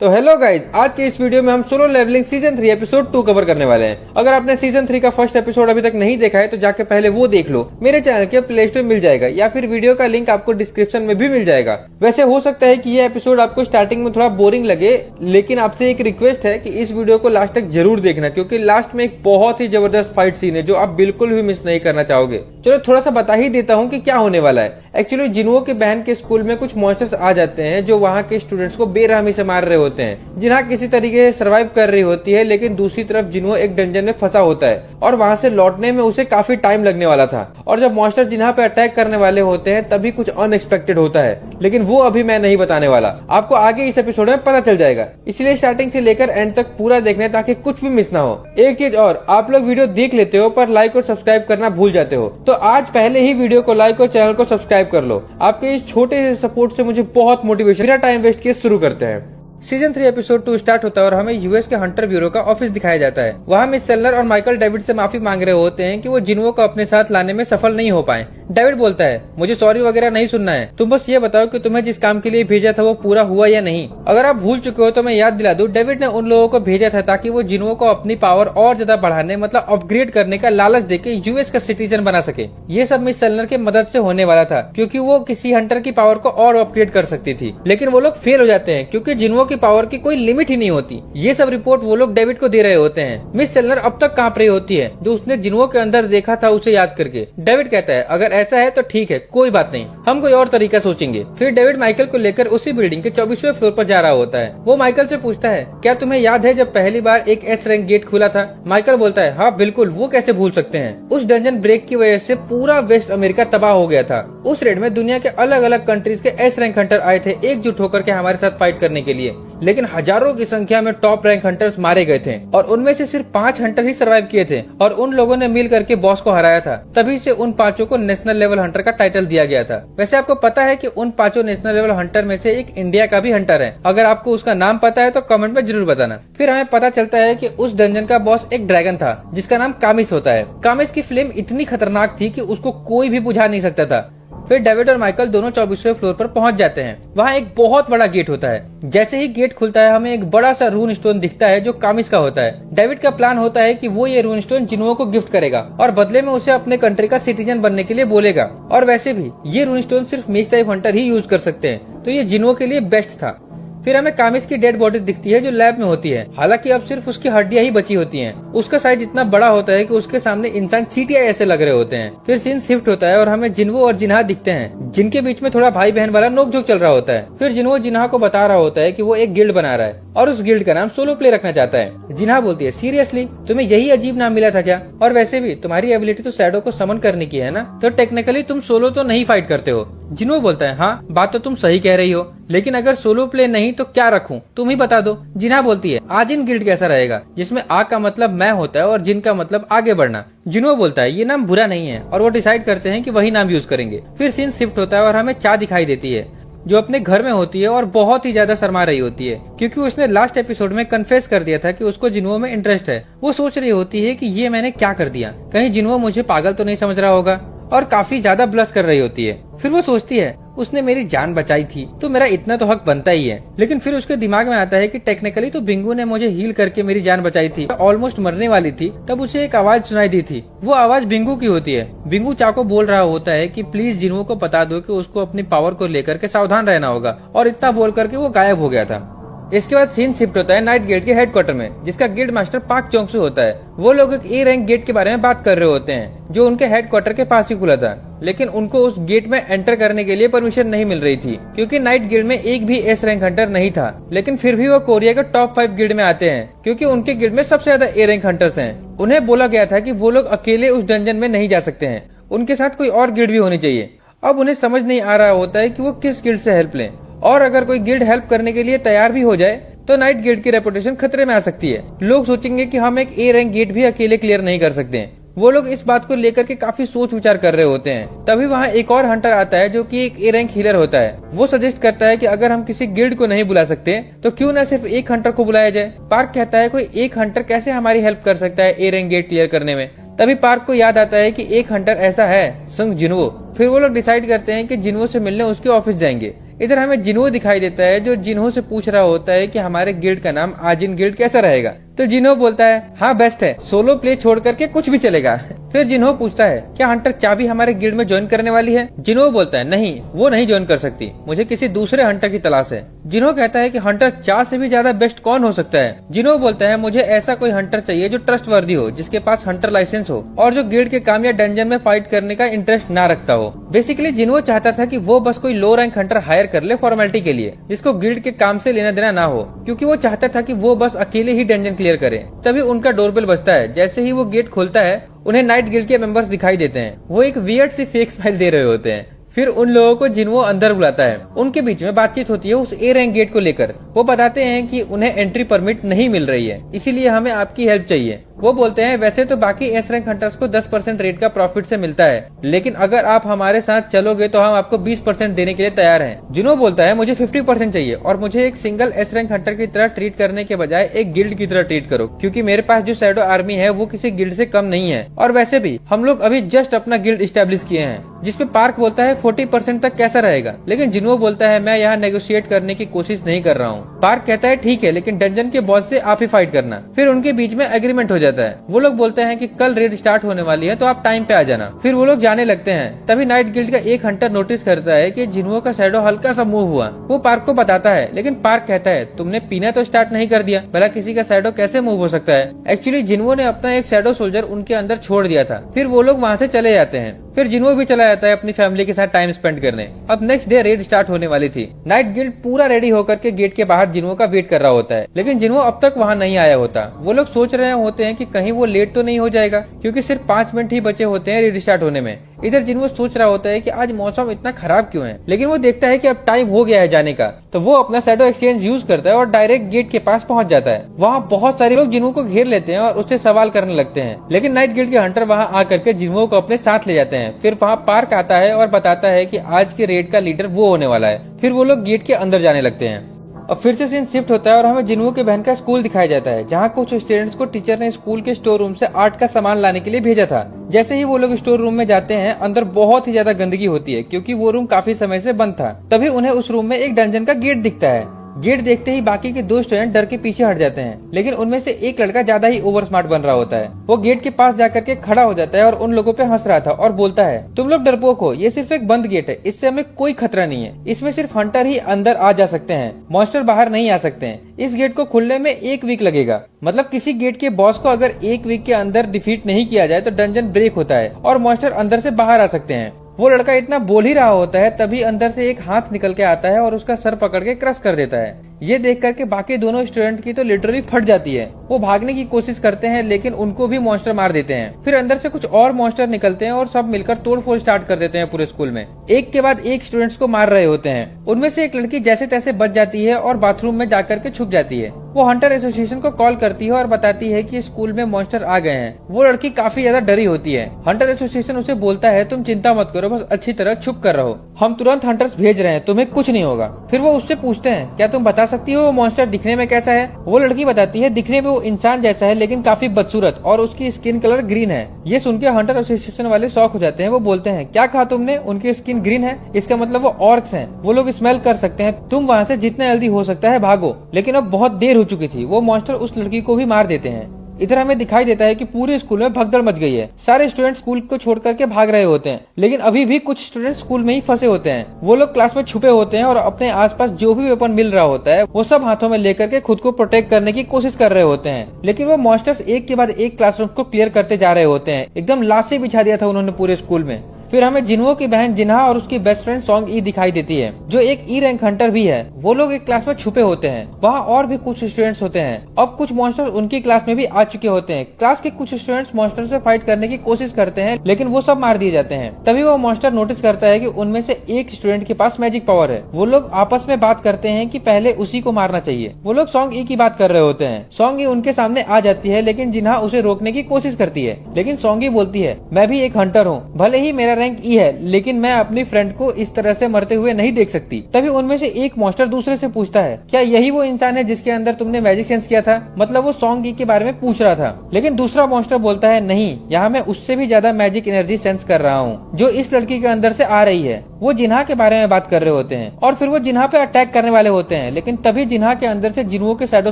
तो hello guys, आज के इस वीडियो में हम solo leveling season 3 episode 2 cover करने वाले हैं। अगर आपने सीजन 3 का फर्स्ट एपिसोड अभी तक नहीं देखा है तो जाके पहले वो देख लो। मेरे चैनल के प्ले स्टोर मिल जाएगा या फिर वीडियो का लिंक आपको डिस्क्रिप्शन में भी मिल जाएगा। वैसे हो सकता है कि ये एपिसोड आपको स्टार्टिंग में थोड़ा बोरिंग लगे, लेकिन आपसे एक रिक्वेस्ट है कि इस वीडियो को लास्ट तक जरूर देखना, क्योंकि लास्ट में एक बहुत ही जबरदस्त फाइट सीन है जो आप बिल्कुल भी मिस नहीं करना चाहोगे। चलो थोड़ा सा बता ही देता हूँ कि क्या होने वाला है। एक्चुअली जिन्हो की बहन के स्कूल में कुछ मॉन्स्टर्स आ जाते हैं जो वहाँ के स्टूडेंट्स को बेरहमी से मार रहे होते हैं। जिन्हा किसी तरीके से सर्वाइव कर रही होती है, लेकिन दूसरी तरफ जिन्हो एक डंजन में फंसा होता है और वहाँ से लौटने में उसे काफी टाइम लगने वाला था। और जब मॉन्स्टर जिन्हा पे अटैक करने वाले होते हैं तभी कुछ अनएक्सपेक्टेड होता है, लेकिन वो अभी मैं नहीं बताने वाला, आपको आगे इस एपिसोड में पता चल जाएगा। इसलिए स्टार्टिंग से लेकर एंड तक पूरा देखने ताकि कुछ भी मिस ना हो। एक चीज और, आप लोग वीडियो देख लेते हो पर लाइक और सब्सक्राइब करना भूल जाते हो, तो आज पहले ही वीडियो को लाइक और चैनल को सब्सक्राइब कर लो। आपके इस छोटे से सपोर्ट से मुझे बहुत मोटिवेशन। बिना टाइम वेस्ट किए शुरू करते हैं। सीजन 3 एपिसोड 2 स्टार्ट होता है और हमें यूएस के हंटर ब्यूरो का ऑफिस दिखाया जाता है। वहाँ मिस सेलर और माइकल डेविड से माफी मांग रहे होते हैं कि वो जिन्हो को अपने साथ लाने में सफल नहीं हो पाए। डेविड बोलता है, मुझे सॉरी वगैरह नहीं सुनना है, तुम बस ये बताओ कि तुम्हें जिस काम के लिए भेजा था वो पूरा हुआ या नहीं। अगर आप भूल चुके हो तो मैं याद दिला दूं, डेविड ने उन लोगों को भेजा था ताकि वो जिन्हो को अपनी पावर और ज्यादा बढ़ाने, मतलब अपग्रेड करने का लालच देके यूएस का सिटीजन बना सके। ये सब मिस सेलर के मदद से होने वाला था, क्योंकि वो किसी हंटर की पावर को और अपग्रेड कर सकती थी, लेकिन वो लोग फेल हो जाते हैं क्योंकि जिन्हो की पावर की कोई लिमिट ही नहीं होती। ये सब रिपोर्ट वो लोग डेविड को दे रहे होते हैं। मिस सेलर अब तक कांप रही होती है जो उसने जिन्हो के अंदर देखा था उसे याद करके। डेविड कहता है, अगर ऐसा है तो ठीक है, कोई बात नहीं, हम कोई और तरीका सोचेंगे। फिर डेविड माइकल को लेकर उसी बिल्डिंग के 24वें फ्लोर पर जा रहा होता है। वो माइकल से पूछता है, क्या तुम्हें याद है जब पहली बार एक एस रैंक गेट खुला था? माइकल बोलता है, हाँ बिल्कुल, वो कैसे भूल सकते हैं। उस डंजन ब्रेक की वजह से पूरा वेस्ट अमेरिका तबाह हो गया था। उस रेड में दुनिया के अलग अलग कंट्रीज के एस रैंक हंटर आए थे एकजुट होकर के हमारे साथ फाइट करने के लिए, लेकिन हजारों की संख्या में टॉप रैंक हंटर्स मारे गए थे और उनमें से सिर्फ 5 हंटर ही सर्वाइव किए थे और उन लोगों ने मिल करके बॉस को हराया था। तभी से उन 5 को नेशनल लेवल हंटर का टाइटल दिया गया था। वैसे आपको पता है कि उन 5 नेशनल लेवल हंटर में से एक इंडिया का भी हंटर है। अगर आपको उसका नाम पता है तो कमेंट में जरूर बताना। फिर हमें पता चलता है कि उस डंजन का बॉस एक ड्रैगन था जिसका नाम कामिस होता है। कामिस की फ्लेम इतनी खतरनाक थी कि उसको कोई भी बुझा नहीं सकता था। फिर डेविड और माइकल दोनों 24वें फ्लोर पर पहुंच जाते हैं। वहाँ एक बहुत बड़ा गेट होता है। जैसे ही गेट खुलता है हमें एक बड़ा सा रून स्टोन दिखता है जो कामिस का होता है। डेविड का प्लान होता है कि वो ये रून स्टोन जिन्हो को गिफ्ट करेगा और बदले में उसे अपने कंट्री का सिटीजन बनने के लिए बोलेगा। और वैसे भी ये रून स्टोन सिर्फ मेज टाइप हंटर ही यूज कर सकते हैं, तो ये जिन्हो के लिए बेस्ट था। फिर हमें कामिस की डेड बॉडी दिखती है जो लैब में होती है। हालांकि अब सिर्फ उसकी हड्डियां ही बची होती हैं। उसका साइज इतना बड़ा होता है कि उसके सामने इंसान चींटियां ऐसे लग रहे होते हैं। फिर सीन शिफ्ट होता है और हमें जिन्हो और जिन्हा दिखते हैं, जिनके बीच में थोड़ा भाई बहन वाला नोकझोंक चल रहा होता है। फिर जिन्हो जिन्हा को बता रहा होता है कि वो एक गिल्ड बना रहा है और उस गिल्ड का नाम सोलो प्ले रखना चाहता है। जिन्हा बोलती है, सीरियसली तुम्हें यही अजीब नाम मिला था क्या? और वैसे भी तुम्हारी एबिलिटी तो शैडो को समन करने की है ना, तो टेक्निकली तुम सोलो तो नहीं फाइट करते हो। जिन्हो बोलता है, हाँ बात तो तुम सही कह रही हो, लेकिन अगर सोलो प्ले नहीं तो क्या रखूं, तुम ही बता दो। जिन्हा बोलती है, आजिन गिल्ड कैसा रहेगा, जिसमें आ का मतलब मैं होता है और जिन का मतलब आगे बढ़ना। जिन्हो बोलता है, ये नाम बुरा नहीं है, और वो डिसाइड करते हैं कि वही नाम यूज करेंगे। फिर सीन शिफ्ट होता है और हमें चा दिखाई देती है जो अपने घर में होती है और बहुत ही ज्यादा शर्मा रही होती है, क्योंकि उसने लास्ट एपिसोड में कन्फेस कर दिया था कि उसको जिन्हो में इंटरेस्ट है। वो सोच रही होती है कि ये मैंने क्या कर दिया, कहीं जिन्हो मुझे पागल तो नहीं समझ रहा होगा, और काफी ज्यादा ब्लश कर रही होती है। फिर वो सोचती है, उसने मेरी जान बचाई थी तो मेरा इतना तो हक बनता ही है। लेकिन फिर उसके दिमाग में आता है कि टेक्निकली तो बिंगू ने मुझे हील करके मेरी जान बचाई थी। ऑलमोस्ट मरने वाली थी तब उसे एक आवाज सुनाई दी थी। वो आवाज बिंगू की होती है। बिंगू चा को बोल रहा होता है कि प्लीज जिन्हो को बता दो कि उसको अपनी पावर को लेकर के सावधान रहना होगा, और इतना बोल करके वो गायब हो गया था। इसके बाद सीन शिफ्ट होता है नाइट गेट के हेडक्वार्टर में, जिसका गिल्ड मास्टर पाक चोंग से होता है। वो लोग एक ए रैंक गेट के बारे में बात कर रहे होते हैं जो उनके हेडक्वार्टर के पास ही खुला था, लेकिन उनको उस गेट में एंटर करने के लिए परमिशन नहीं मिल रही थी क्योंकि नाइट गिल्ड में एक भी एस रैंक हंटर नहीं था। लेकिन फिर भी वो कोरिया के टॉप 5 गिल्ड में आते हैं क्योंकि उनके गिल्ड में सबसे ज्यादा ए रैंक हंटर्स हैं। उन्हें बोला गया था कि वो लोग अकेले उस डंजन में नहीं जा सकते हैं, उनके साथ कोई और गिल्ड भी होनी चाहिए। अब उन्हें समझ नहीं आ रहा होता है कि वो किस गिल्ड से हेल्प लें, और अगर कोई गिल्ड हेल्प करने के लिए तैयार भी हो जाए तो नाइट गिल्ड की रेपुटेशन खतरे में आ सकती है। लोग सोचेंगे कि हम एक ए रैंक गेट भी अकेले क्लियर नहीं कर सकते हैं। वो लोग इस बात को लेकर के काफी सोच विचार कर रहे होते हैं। तभी वहाँ एक और हंटर आता है जो कि एक ए रैंक हीलर होता है। वो सजेस्ट करता है कि अगर हम किसी गिल्ड को नहीं बुला सकते तो क्यों ना सिर्फ एक हंटर को बुलाया जाए। पार्क कहता है, कोई एक हंटर कैसे हमारी हेल्प कर सकता है ए रैंक गेट क्लियर करने में। तभी पार्क को याद आता है कि एक हंटर ऐसा है, संग जिन्हो। फिर वो लोग डिसाइड करते हैं कि जिन्हो से मिलने उसके ऑफिस जाएंगे। इधर हमें जिन्हो दिखाई देता है जो जिन्हो से पूछ रहा होता है कि हमारे गिल्ड का नाम आजिन गिल्ड कैसा रहेगा। तो जिन्हो बोलता है हाँ बेस्ट है, सोलो प्ले छोड़ करके कुछ भी चलेगा। फिर जिन्हो पूछता है क्या हंटर चाबी हमारे गिल्ड में ज्वाइन करने वाली है। जिन्हो बोलता है नहीं, वो नहीं ज्वाइन कर सकती, मुझे किसी दूसरे हंटर की तलाश है। जिन्हो कहता है कि हंटर 4 से भी ज्यादा बेस्ट कौन हो सकता है। जिन्हो बोलता है मुझे ऐसा कोई हंटर चाहिए जो ट्रस्टवर्दी हो, जिसके पास हंटर लाइसेंस हो और जो गिल्ड के काम या डंजन में फाइट करने का इंटरेस्ट ना रखता हो। बेसिकली जिन्हो चाहता था कि वो बस कोई लो रैंक हंटर हायर कर ले फॉर्मेलिटी के लिए, जिसको गिल्ड के काम से लेना देना ना हो, क्योंकि वो चाहता था कि वो बस अकेले ही डंजन क्लियर करे। तभी उनका डोरबेल बजता है। जैसे ही वो गेट खोलता है उन्हें नाइट गिल्ड के मेंबर्स दिखाई देते हैं। वो एक वियर्ड सी फेक स्माइल दे रहे होते हैं। फिर उन लोगों को जिन्हो अंदर बुलाता है। उनके बीच में बातचीत होती है उस ए रैंक गेट को लेकर। वो बताते हैं कि उन्हें एंट्री परमिट नहीं मिल रही है, इसीलिए हमें आपकी हेल्प चाहिए। वो बोलते हैं वैसे तो बाकी एस रैंक हंटर्स को 10% रेट का प्रॉफिट से मिलता है, लेकिन अगर आप हमारे साथ चलोगे तो हम आपको 20% देने के लिए तैयार हैं। जिन्हो बोलता है मुझे 50% चाहिए और मुझे एक सिंगल एस रैंक हंटर की तरह ट्रीट करने के बजाय एक गिल्ड की तरह ट्रीट करो, क्योंकि मेरे पास जो शैडो आर्मी है वो किसी गिल्ड से कम नहीं है। और वैसे भी हम लोग अभी जस्ट अपना गिल्ड स्टैब्लिश किए हैं। जिसपे पार्क बोलता है 40% तक कैसा रहेगा, लेकिन जिन्हो बोलता है मैं यहाँ नेगोशिएट करने की कोशिश नहीं कर रहा हूँ। पार्क कहता है ठीक है, लेकिन डंजन के बॉस से आप ही फाइट करना। फिर उनके बीच में एग्रीमेंट हो जाता है। वो लोग बोलते हैं कि कल रेड स्टार्ट होने वाली है तो आप टाइम पे आ जाना। फिर वो लोग जाने लगते हैं। तभी नाइट गिल्ड का एक हंटर नोटिस करता है कि जिन्हो का शैडो हल्का सा मूव हुआ। वो पार्क को बताता है, लेकिन पार्क कहता है तुमने पीना तो स्टार्ट नहीं कर दिया, भला किसी का शैडो कैसे मूव हो सकता है। एक्चुअली जिन्हो ने अपना एक शैडो सोल्जर उनके अंदर छोड़ दिया था। फिर वो लोग वहाँ से चले जाते हैं। फिर जिन्हो भी चला जाता है अपनी फैमिली के साथ टाइम स्पेंड करने। अब नेक्स्ट डे रेड स्टार्ट होने वाली थी। नाइट गिल्ड पूरा रेडी होकर के गेट के बाहर जिन्हो का वेट कर रहा होता है, लेकिन जिन्हो अब तक वहाँ नहीं आया होता। वो लोग सोच रहे होते हैं कि कहीं वो लेट तो नहीं हो जाएगा, क्योंकि सिर्फ 5 मिनट ही बचे होते हैं रेड स्टार्ट होने में। इधर जिन्हो सोच रहा होता है कि आज मौसम इतना खराब क्यों है, लेकिन वो देखता है कि अब टाइम हो गया है जाने का। तो वो अपना शैडो एक्सचेंज यूज करता है और डायरेक्ट गेट के पास पहुंच जाता है। वहाँ बहुत सारे लोग जिन्हो को घेर लेते हैं और उससे सवाल करने लगते हैं, लेकिन नाइट गिल्ड के हंटर वहाँ आकर के जिन्हो को अपने साथ ले जाते हैं। फिर वहाँ पार्क आता है और बताता है कि आज के रेड का लीडर वो होने वाला है। फिर वो लोग गेट के अंदर जाने लगते हैं। अब फिर से सीन शिफ्ट होता है और हमें जिन्हो के बहन का स्कूल दिखाया जाता है, जहाँ कुछ स्टूडेंट्स को टीचर ने स्कूल के स्टोर रूम से आर्ट का सामान लाने के लिए भेजा था। जैसे ही वो लोग स्टोर रूम में जाते हैं, अंदर बहुत ही ज्यादा गंदगी होती है, क्योंकि वो रूम काफी समय से बंद था। तभी उन्हें उस रूम में एक डंजन का गेट दिखता है। गेट देखते ही बाकी के 2 स्टूडेंट डर के पीछे हट जाते हैं, लेकिन उनमें से एक लड़का ज्यादा ही ओवर स्मार्ट बन रहा होता है। वो गेट के पास जाकर के खड़ा हो जाता है और उन लोगों पे हंस रहा था और बोलता है तुम लोग डरपोक हो, ये सिर्फ एक बंद गेट है, इससे हमें कोई खतरा नहीं है। इसमें सिर्फ हंटर ही अंदर आ जा सकते हैं, मॉन्स्टर बाहर नहीं आ सकते हैं। इस गेट को खुलने में 1 वीक लगेगा। मतलब किसी गेट के बॉस को अगर 1 वीक के अंदर डिफीट नहीं किया जाए तो डंजन ब्रेक होता है और मॉन्स्टर अंदर से बाहर आ सकते हैं। वो लड़का इतना बोल ही रहा होता है, तभी अंदर से एक हाथ निकल के आता है और उसका सर पकड़ के क्रश कर देता है। ये देख करके बाकी दोनों स्टूडेंट की तो लिटरली फट जाती है। वो भागने की कोशिश करते हैं, लेकिन उनको भी मॉन्स्टर मार देते हैं। फिर अंदर से कुछ और मॉन्स्टर निकलते हैं और सब मिलकर तोड़फोड़ स्टार्ट कर देते हैं पूरे स्कूल में। एक के बाद एक स्टूडेंट्स को मार रहे होते हैं। उनमें से एक लड़की जैसे तैसे बच जाती है और बाथरूम में जाकर के छुप जाती है। वो हंटर एसोसिएशन को कॉल करती है और बताती है कि स्कूल में मॉन्स्टर आ गए हैं। वो लड़की काफी ज्यादा डरी होती है। हंटर एसोसिएशन उसे बोलता है तुम चिंता मत करो, बस अच्छी तरह छुप कर रहो, हम तुरंत हंटर्स भेज रहे हैं, तुम्हें कुछ नहीं होगा। फिर वो उससे पूछते हैं क्या तुम बता सकती हो वो मॉन्स्टर दिखने में कैसा है। वो लड़की बताती है दिखने में वो इंसान जैसा है, लेकिन काफी बदसूरत और उसकी स्किन कलर ग्रीन है। ये सुन के हंटर एसोसिएशन वाले शॉक हो जाते हैं। वो बोलते हैं क्या कहा तुमने, उनकी स्किन ग्रीन है, इसका मतलब वो ऑर्क्स हैं, वो लोग स्मेल कर सकते हैं, तुम वहाँ से जितना जल्दी हो सकता है भागो। लेकिन अब बहुत देर हो चुकी थी, वो मॉन्स्टर उस लड़की को भी मार देते हैं। इधर हमें दिखाई देता है कि पूरे स्कूल में भगदड़ मच गई है। सारे स्टूडेंट स्कूल को छोड़ करके भाग रहे होते हैं, लेकिन अभी भी कुछ स्टूडेंट स्कूल में ही फंसे होते हैं। वो लोग क्लास में छुपे होते हैं और अपने आसपास जो भी वेपन मिल रहा होता है वो सब हाथों में लेकर के खुद को प्रोटेक्ट करने की कोशिश कर रहे होते हैं। लेकिन वो मॉन्स्टर्स एक के बाद एक क्लासरूम को क्लियर करते जा रहे होते हैं। एकदम लाशें बिछा दिया था उन्होंने पूरे स्कूल में। फिर हमें जिन्हो की बहन जिन्हा और उसकी बेस्ट फ्रेंड सॉन्ग ई दिखाई देती है, जो एक ई रैंक हंटर भी है। वो लोग एक क्लास में छुपे होते हैं, वहाँ और भी कुछ स्टूडेंट्स होते हैं। अब कुछ मॉन्स्टर उनकी क्लास में भी आ चुके होते हैं। क्लास के कुछ स्टूडेंट्स मॉन्स्टर से फाइट करने की कोशिश करते हैं, लेकिन वो सब मार दिए जाते हैं। तभी वो मॉन्स्टर नोटिस करता है कि उनमें से एक स्टूडेंट के पास मैजिक पावर है। वो लोग आपस में बात करते हैं कि पहले उसी को मारना चाहिए। वो लोग सॉन्ग ई की बात कर रहे होते हैं। सॉन्ग ई उनके सामने आ जाती है, लेकिन जिन्हा उसे रोकने की कोशिश करती है। लेकिन सॉन्ग ई बोलती है मैं भी एक हंटर हूँ, भले ही मेरा रैंक ई है, लेकिन मैं अपनी फ्रेंड को इस तरह से मरते हुए नहीं देख सकती। तभी उनमें से एक मॉन्स्टर दूसरे से पूछता है क्या यही वो इंसान है जिसके अंदर तुमने मैजिक सेंस किया था। मतलब वो सॉन्ग ई के बारे में पूछ रहा था। लेकिन दूसरा मॉन्स्टर बोलता है नहीं, यहाँ मैं उससे भी ज्यादा मैजिक एनर्जी सेंस कर रहा हूँ जो इस लड़की के अंदर से आ रही है। वो जिन्हा के बारे में बात कर रहे होते हैं और फिर वो जिन्हा पे अटैक करने वाले होते हैं, लेकिन तभी जिन्हा के अंदर से जिन्हो के शैडो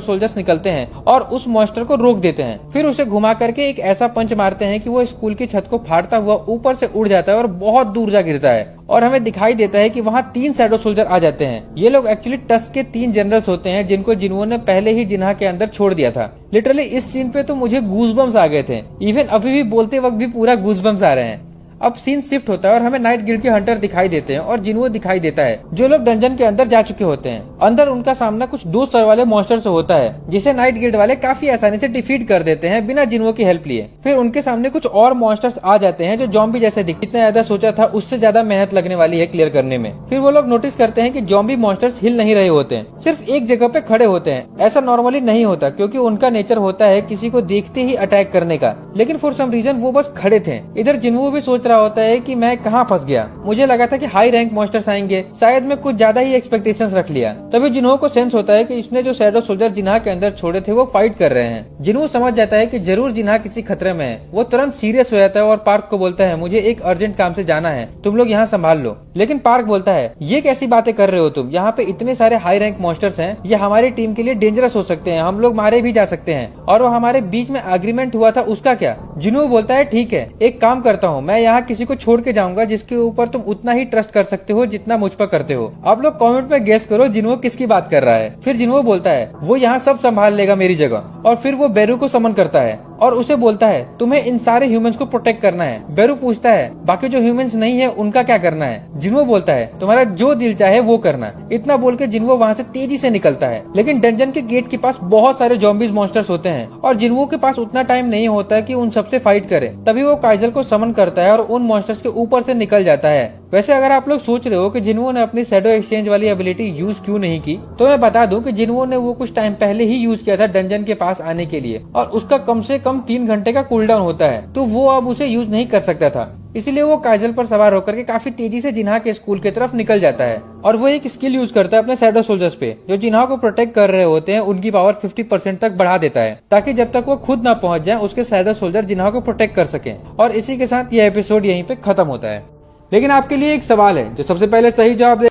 सोल्जर्स निकलते हैं और उस मॉन्स्टर को रोक देते हैं। फिर उसे घुमा करके एक ऐसा पंच मारते हैं कि वो स्कूल की छत को फाड़ता हुआ ऊपर से उड़ जाता है और बहुत दूर जा गिरता है और हमें दिखाई देता है कि वहाँ 3 शैडो सोल्जर आ जाते हैं। ये लोग एक्चुअली टस्क के 3 जनरल्स होते हैं जिनको जिन्हों ने पहले ही जिन्हा के अंदर छोड़ दिया था। लिटरली इस सीन पे तो मुझे गूज़बम्स आ गए थे, इवन अभी भी बोलते वक्त भी पूरा गूज़बम्स आ रहे हैं। अब सीन शिफ्ट होता है और हमें नाइट गिल्ड के हंटर दिखाई देते हैं और जिन्हो दिखाई देता है, जो लोग डंजन के अंदर जा चुके होते हैं। अंदर उनका सामना कुछ 2 सर वाले मॉन्स्टर से होता है जिसे नाइट गिल्ड वाले काफी आसानी से डिफीट कर देते हैं बिना जिन्हो की हेल्प लिए। फिर उनके सामने कुछ और मॉन्स्टर्स आ जाते हैं जो जॉम्बी जैसे दिखते हैं। जितना ज्यादा सोचा था उससे ज्यादा मेहनत लगने वाली है क्लियर करने में। फिर वो लोग नोटिस करते हैं कि जॉम्बी मॉन्स्टर्स हिल नहीं रहे होते हैं, सिर्फ एक जगह पे खड़े होते हैं। ऐसा नॉर्मली नहीं होता क्योंकि उनका नेचर होता है किसी को देखते ही अटैक करने का, लेकिन फॉर सम रीजन वो बस खड़े थे। इधर जिन्हो भी सोच रहा होता है कि मैं कहाँ फंस गया, मुझे लगा था कि हाई रैंक मॉन्स्टर्स आएंगे, शायद मैं कुछ ज्यादा ही एक्सपेक्टेशंस रख लिया। तभी जिन्हो को सेंस होता है कि इसने जो शैडो सोल्जर जिन्हा के अंदर छोड़े थे वो फाइट कर रहे हैं। जिन्हो समझ जाता है कि जरूर जिन्हा किसी खतरे में है। वो तुरंत सीरियस हो जाता है और पार्क को बोलता है मुझे एक अर्जेंट काम से जाना है, तुम लोग यहाँ संभाल लो। लेकिन पार्क बोलता है ये कैसी बातें कर रहे हो तुम, यहाँ पे इतने सारे हाई रैंक मॉन्स्टर्स हैं, ये हमारी टीम के लिए डेंजरस हो सकते हैं, हम लोग मारे भी जा सकते हैं, और वो हमारे बीच में एग्रीमेंट हुआ था उसका क्या। जिन्हो बोलता है ठीक है, एक काम करता हूँ, मैं यहाँ किसी को छोड़ के जाऊंगा जिसके ऊपर तुम उतना ही ट्रस्ट कर सकते हो जितना मुझ पर करते हो। आप लोग कमेंट में गेस करो जिन्हो किसकी बात कर रहा है। फिर जिन्हो बोलता है वो यहाँ सब संभाल लेगा मेरी जगह, और फिर वो बेरू को समन करता है और उसे बोलता है तुम्हें इन सारे ह्यूमंस को प्रोटेक्ट करना है। बेरू पूछता है बाकी जो ह्यूमंस नहीं है उनका क्या करना है। जिन्हो बोलता है तुम्हारा जो दिल चाहे वो करना। इतना बोल के जिन्हो वहाँ से तेजी से निकलता है, लेकिन डंजन के गेट के पास बहुत सारे ज़ॉम्बीज मॉन्स्टर्स होते हैं और जिन्हो के पास उतना टाइम नहीं होता कि उन सबसे फाइट करे। तभी वो काइजल को समन करता है और उन मॉन्स्टर्स के ऊपर से निकल जाता है। वैसे अगर आप लोग सोच रहे हो कि जिन्हो ने अपनी शैडो एक्सचेंज वाली एबिलिटी यूज क्यों नहीं की, तो मैं बता दूं कि जिन्हो ने वो कुछ टाइम पहले ही यूज किया था डंजन के पास आने के लिए, और उसका कम से कम 3 घंटे का कूलडाउन होता है, तो वो अब उसे यूज नहीं कर सकता था। इसलिए वो काजल पर सवार होकर के काफी तेजी से जिन्हा के स्कूल की तरफ निकल जाता है और वो एक स्किल यूज करता है अपने शैडो सोल्जर्स पे, जो जिन्हा को प्रोटेक्ट कर रहे होते हैं उनकी पावर 50% तक बढ़ा देता है, ताकि जब तक वो खुद ना पहुंच जाए उसके शैडो सोल्जर जिन्हा को प्रोटेक्ट कर सके। और इसी के साथ ये एपिसोड यहीं पे खत्म होता है। लेकिन आपके लिए एक सवाल है, जो सबसे पहले सही जवाब